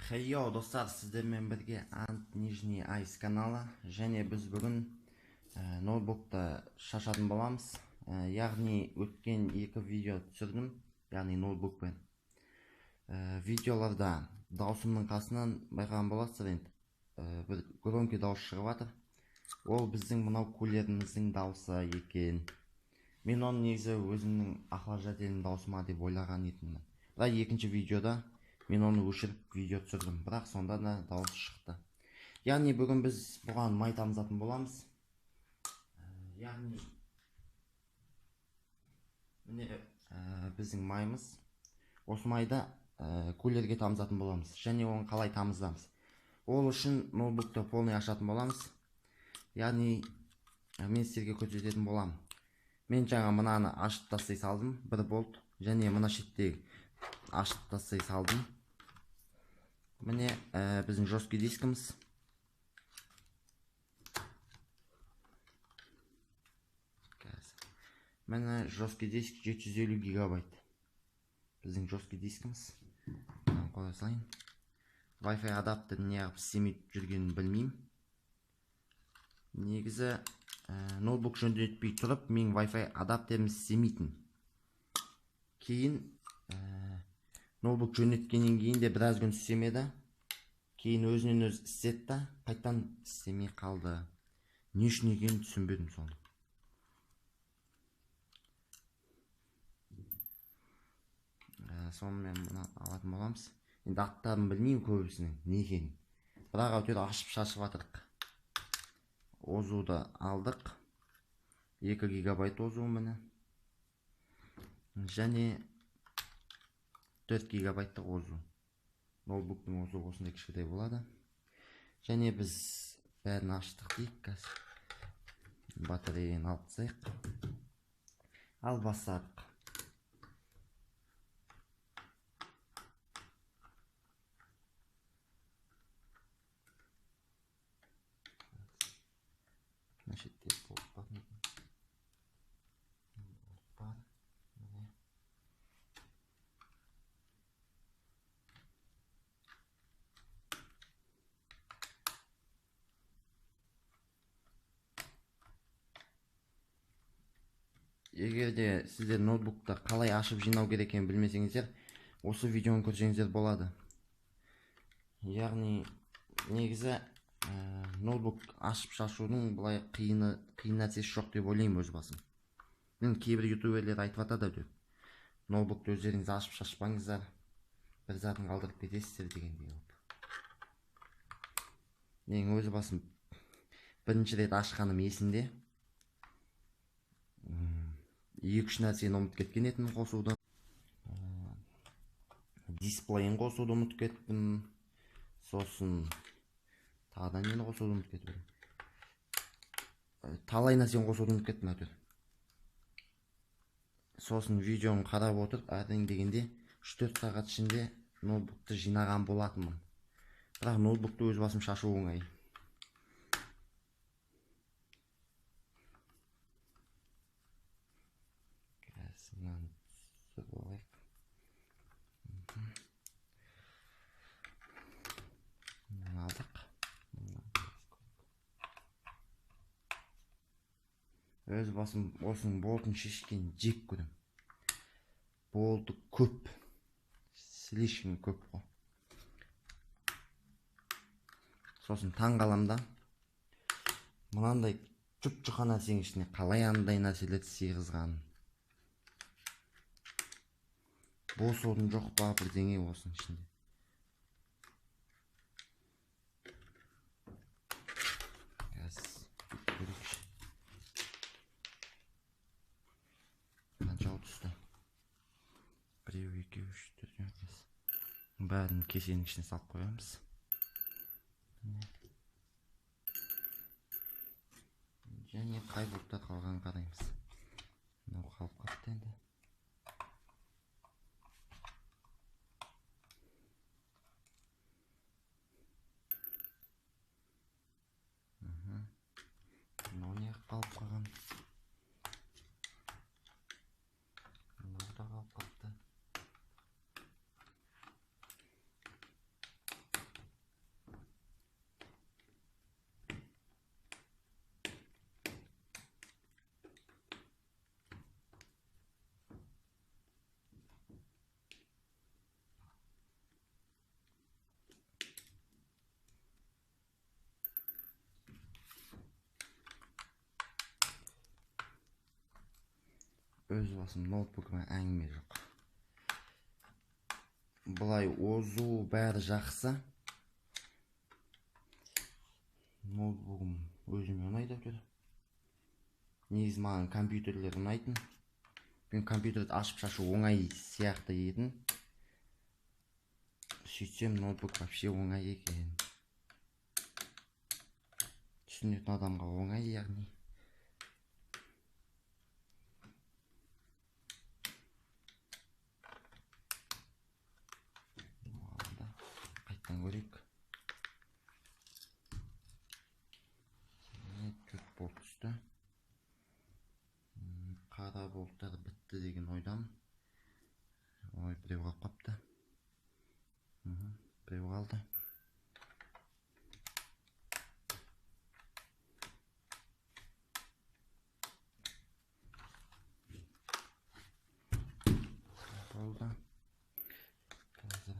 Хейо достар, сіздермен бірге Ант Нижний Айс каналы, және біз бүгін ноутбукты шашатын боламыз. Яғни өткен екі видео түсірдім, яғни ноутбукпен. Видеоларда даусымның қасынан байқаған боласыздар енді. Бір громкий дауыс шығып жатыр. Ол біздің мынау кулеріміздің дауысы екен. Мен оны негізі өзімнің охлаждателінің даусыма деп ойлаған едім. Бірақ екінші видеода мен оны өшіріп видео түсірдім, бірақ сонда да дауыс шықты. Яғни бүгін біз бұған май тамызатын боламыз. Яғни міне біздің майымыз. Осы майда кулерге тамызатын боламыз. Және оны қалай тамызамыз? Ол үшін ноутбукты полный ашатын боламыз. Яғни мен сіздерге көрсететін боламын. Мен жаңа мынаны ашып тастай салдым, 1 болт, және мына шеттегі ашып тастай салдым. Міне біздің жесткий дискіміз. Міне жесткий диск 750 гигабайт. Біздің жесткий дискіміз. Қоя салайын. Wi-Fi адаптерін неғып істемей жүргенін білмеймін. Негізі ноутбук жөндетпей тұрып, мен Wi-Fi адаптерін істемейтін. Кейін ноутбук жөндеткеннен кейін де біраз күн істемеді. Кейін өзінен өз істетті, қайтадан істемей қалды. Не үшін екенін түсінбедім соны. Сонымен мұны алатын боламыз. Енді аттарын білмеймін көбісінің не екенін. Бірақ әйтеуір ашып шашып жатырық. Озуды алдық. 2 гигабайт озуы міне. Және 4 гигабайттық озу. Ноутбуктың озуы осындай кішкентай болады. Және біз бәрін аштық дейік қазір. Батареяны алып тастайық. Ал бастадық. Егер де сіздер ноутбукты қалай ашып жинау керек екенін білмесеңіздер, осы видеоны көрсеңіздер болады. Яғни негізі ноутбук ашып шашудың бұлай қиын нәрсесі жоқ деп ойлаймын өз басым. Мен кейбір ютуберлер айтып жатады деп. Ноутбукты өздеріңіз ашып шашпаңыздар, бір затын қалдырып кетесіздер дегендей болып. Мен өз басым бірінші рет ашқаным есімде. 2-3 нәрсені ұмытып кеткен едім қосуды. Дисплейін қосуды ұмытып кеттім. Сосын тағы нені қосуды ұмытып кеттім. Талай нәрсені қосуды ұмытып кеттім әйтеуір. Сосын видеоны қарап отырып, әрең дегенде 3-4 сағат ішінде ноутбукты жинаған болатынмын. Бірақ ноутбукты өз басым шашу оңай. Өз басым осының болтын шешкен жек көрем. Болты көп. Слишком көп қой. Сосын таң қаламда. Мынандай жұп-жұқа нәрсенің ішіне қалай андай нәрселерді сыйғызған. Бос орын жоқ па бірдеңе осының ішінде. Қанша түсті? 1, 2, 3, 4, 5. Бәрін кесенің ішіне салып қоямыз. Және қай бұртта қалған қараймыз. Мынау қалып қапты енді. Мынау не қалып қалған? Мынау да қалып қапты. өз басым ноутбукыма әңгіме жоқ. Бұлай озу бәрі жақсы. Ноутбугым өзіме ұнайды әйтеуір. Негізі маған компьютерлер ұнайтын. Мен компьютерді ашып шашу оңай сияқты етін. Сөйтсем ноутбук вообще оңай екен. Түсінетін адамға оңай, яғни. Қайттан көрейік. Төрт болт түсті. Қара болттар бітті деген ойдам. Ой, біреу қалып қапты. Біреу қалды. Болды. Қазір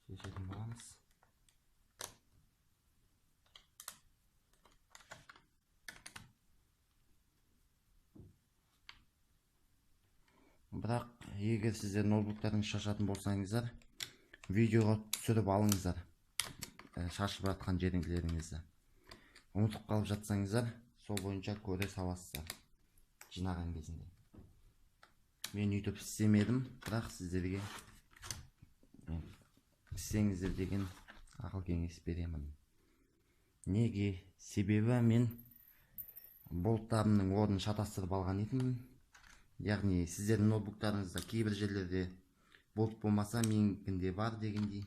шешетін боламыз. Бірақ егер сіздер ноутбуктарын шашатын болсаңыздар, видеоға түсіріп алыңыздар. Шашып жатқан жеріңіздеріңізді. Ұмытып қалып жатсаңыздар, сол бойынша көре саласыздар. Жинаған кезінде. Мен YouTube істемедім, бірақ сіздерге істеңіздер деген ақыл кеңес беремін. Неге? Себебі мен болттарымның орнын шатастырып алған едім. Яғни сіздердің ноутбуктарыңызда кейбір жерлерде болт болмаса, менікінде бар дегендей.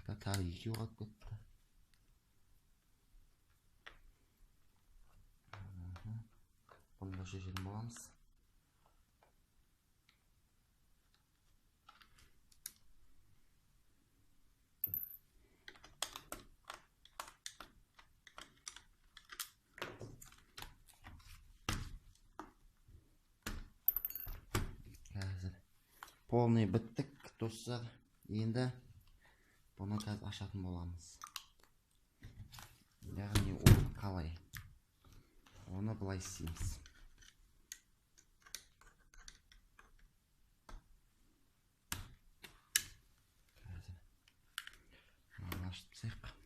Тағы екеу қалып кетті. Бұны да шешетін боламыз. Қазір полный біттік, достар. Енді бұны қазір ашатын боламыз. Яғни ол қалай? Оны былай істейміз. Қазір оны ашып тастайық.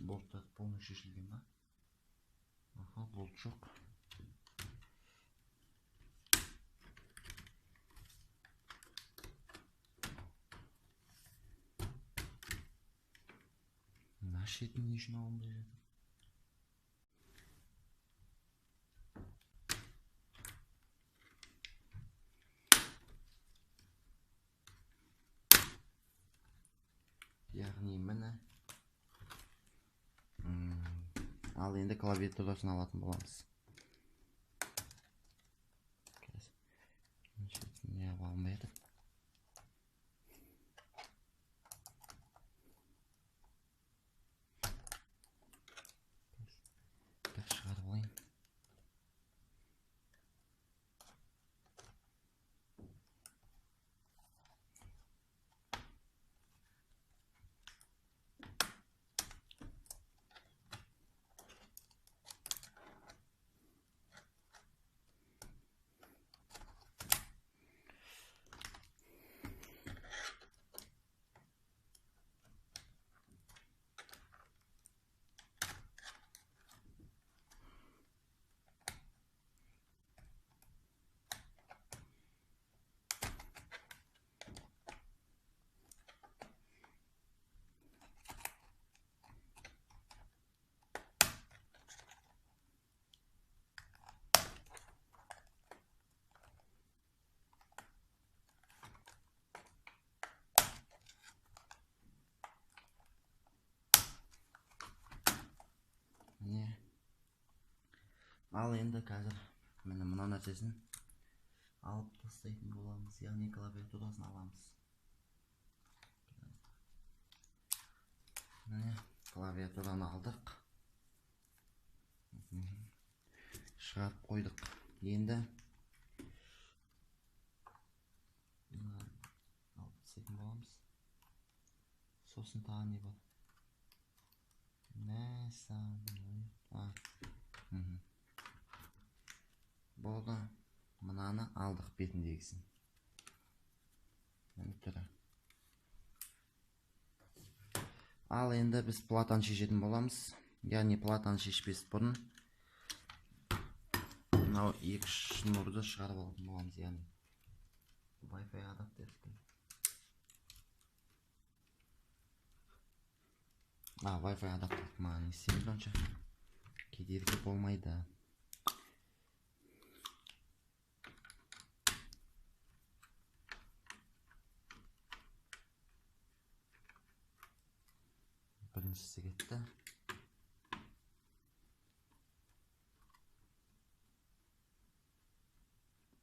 Болттар полный шешілген ба? Болт жоқ. Мына шетін не үшін алынбай жатыр? Яғни міне. Ал енді клавиатурасын алатын боламыз. Не алынбайды. Так шығарып алайын. Ал енді қазір мына нәрсесін алып тастайтын боламыз, яғни клавиатурасын аламыз. Міне клавиатураны алдық. шығарып қойдық. Енді алып тастайтын боламыз. Сосын тағы не бар? Болды. Мынаны алдық бетіндегісін. Ал енді біз платаны шешетін боламыз. Яғни платаны шешпес бұрын мынау екі шнурды шығарып алатын боламыз. Яғни Wi-Fi адаптерді. Wi-Fi адаптерді маған не істемейді онша. Кедергі болмайды. Біріншісі кетті.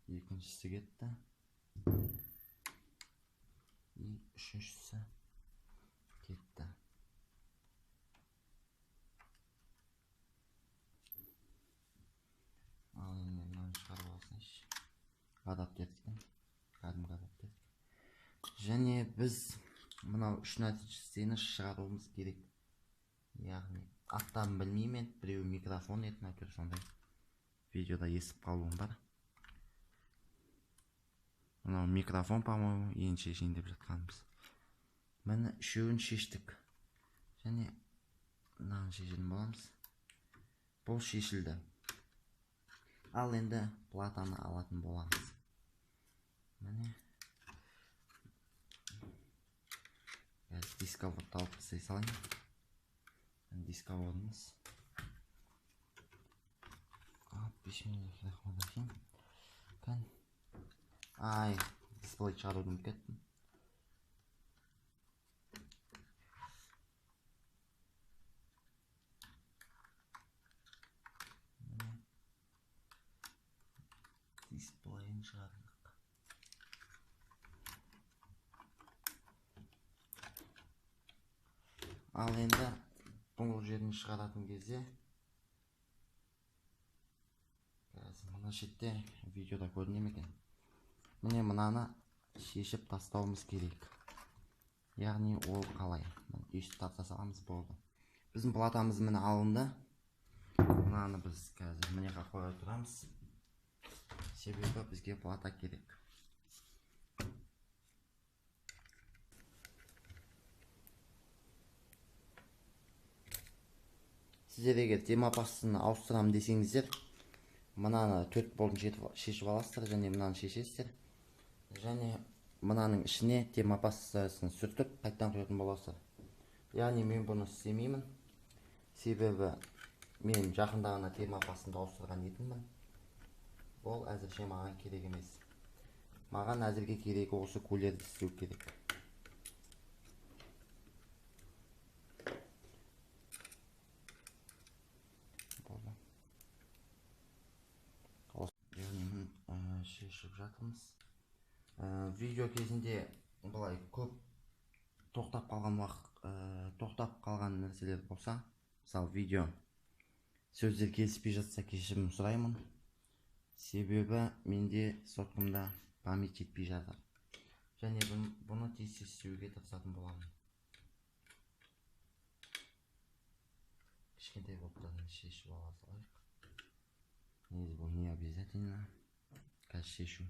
Екіншісі кетті. Үшіншісі кетті. Ал енді мынаны шығарып алсыншы. Адаптерден. Кәдімгі адаптер. Және біз мынау үш нәтижесін шығаруымыз керек. Яғни аттарын білмеймін, біреу микрофон етін әйтеуір сондай. Видеода естіп қалуым бар. Мынау микрофон, по-моему, ең шешейін деп жатқанымыз. Міне үшеуін шештік. Және мынаны шешетін боламыз. Бұл шешілді. Ал енді платаны алатын боламыз. Міне дисководты алып тастай салайын. Дисководымыз. Бисмиллахиррахманиррахим. Дисплей шығаруды ұмытып кеттім. Дисплейін шығардық. Ал енді бұл жерін шығаратын кезде мына шетте видеода көріне ме екен? Міне мынаны шешіп тастауымыз керек. Яғни ол қалай? Өйстіп тарта саламыз болды. Біздің платамыз міне алынды. Мынаны біз қазір міне қоя тұрамыз. Себебі бізге плата керек. Сіздер егер темапасын ауыстырам десеңіздер, мынаны 4 болдың шешіп аласыздар, және мынаны шешесіздер. Және мынаның ішіне темапасын сүртіп, қайттан құятын боласыздар. Яғни мен бұны істемеймін. Себебі мен жақындағына темапасын ауыстырған едіммін. Ол әзірше маған керек емес. Маған әзірге керегі осы кулерді істеу керек. Шешіп жатырмыз. Видео кезінде бұлай көп тоқтап қалған нәрселер болса, мысалы видео сөздер келіспей жатса кешірім сұраймын. Себебі менде соткамда память жетпей жатыр. Және бұны тез істеуге тырысатын боламын. Кішкентай болып шешіп ала салайық. Негізі бұл не обязательно? Қазір шешу.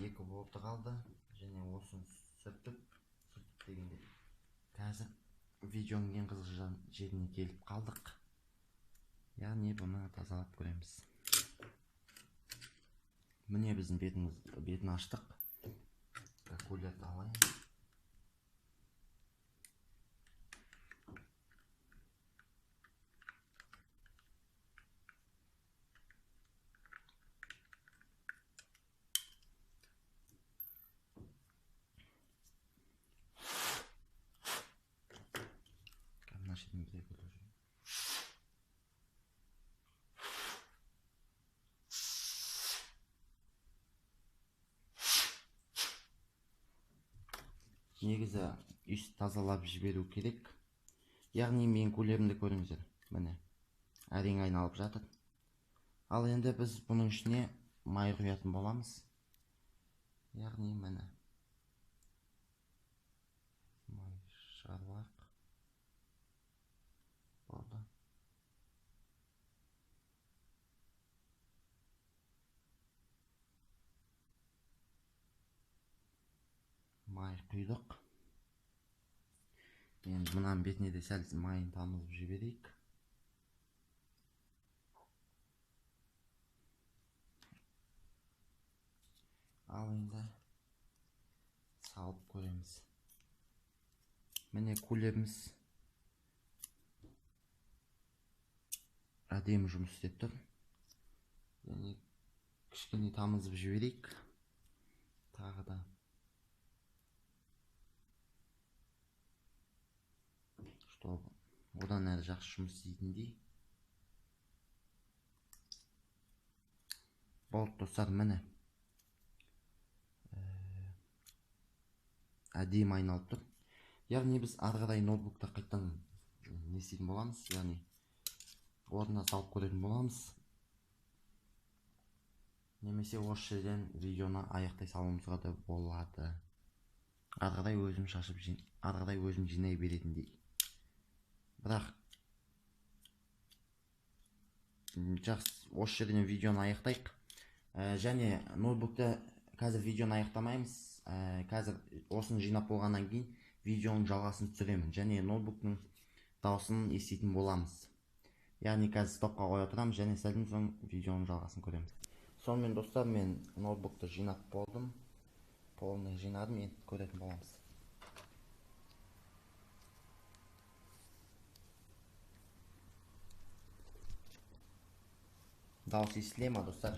Екі болты қалды, және осын сүртіп дегенде. Қазір видеоның ең қызық жеріне келіп қалдық. Яғни бұны тазалап көреміз. Міне біздің бетін аштық. Калькулятор алайын. негізі үйді тазалап жіберу керек. Яғни мен кулерімді көріңіздер. Міне, әрең айналып жатыр. Ал енді біз бұның ішіне май құятын боламыз. Яғни міне май шаруақ болды. Май құйдық. Енді мынаның бетіне де сәл майын тамызып жіберейік. Ал енді салып көреміз. Міне кулеріміз әдемі жұмыс істеп тұр. Яғни кішкене тамызып жіберейік. Тағы да. Чтобы одан әрі жақсы жұмыс істейтіндей. Болды достар, міне әдемі айналып тұр. Яғни біз ары қарай ноутбукта қайттан не істейтін боламыз, яғни орнына салып көретін боламыз. Немесе осы жерден видеоны аяқтай салуымызға да болады. Ары қарай өзім шашып, ары қарай өзім жинай беретіндей. Бірақ жақсы, осы жерден видеоны аяқтайық. Және ноутбукта қазір видеоны аяқтамаймыз. Қазір осыны жинап болғаннан кейін видеоның жалғасын түсіремін. Және ноутбуктың дауысын еститін боламыз. Яғни қазір стопқа қоя тұрамыз және сәлден соң видеоның жалғасын көреміз. Сонымен достар, мен ноутбукты жинап болдым. Полный жинадым, енді көретін боламыз. Дауыс естіле ма, достар?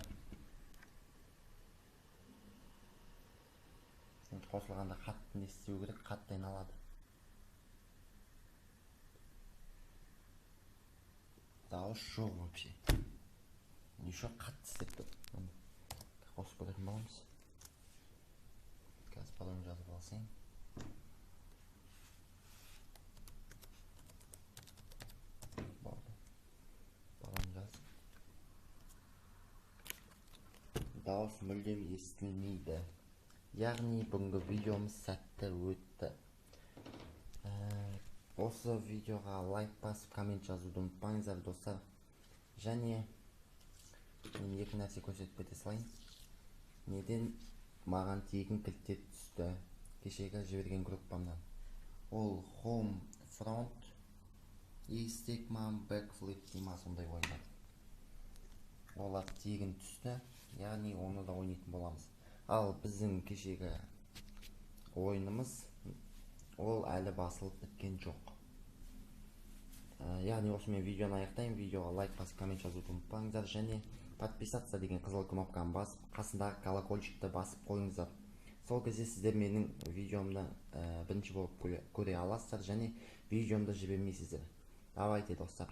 Қосылғанда қатты не істеу керек, қатты айналады. Дауыс жоқ вообще. Еще қатты істеп тұр. Қосып көретін боламыз. Қазір паролін жазып алсайын. Болды. Паролін жазып. Дауыс мүлдем естілмейді. Яғни бүгінгі видеомыз сәтті өтті. Осы видеоға лайк басып, коммент жазуды ұмытпаңыздар достар. Және мен екі нәрсе көрсетіп кете салайын. Неден маған тегін кілттер түсті кешегі жіберген группамнан. Ол Home Front, Stickman, Backflip дейма сондай ойындар. Олар тегін түсті, яғни оны да ойнайтын боламыз. Ал біздің кешегі ойынымыз ол әлі басылып біткен жоқ. Яғни осымен видеоны аяқтаймын. Видеоға лайк басып, коммент жазуды ұмытпаңыздар. Және подписаться деген қызыл кнопканы басып, қасындағы колокольчикті басып қойыңыздар. Сол кезде сіздер менің видеомды бірінші болып көре аласыздар және видеомды жібермейсіздер. Давайте, достар.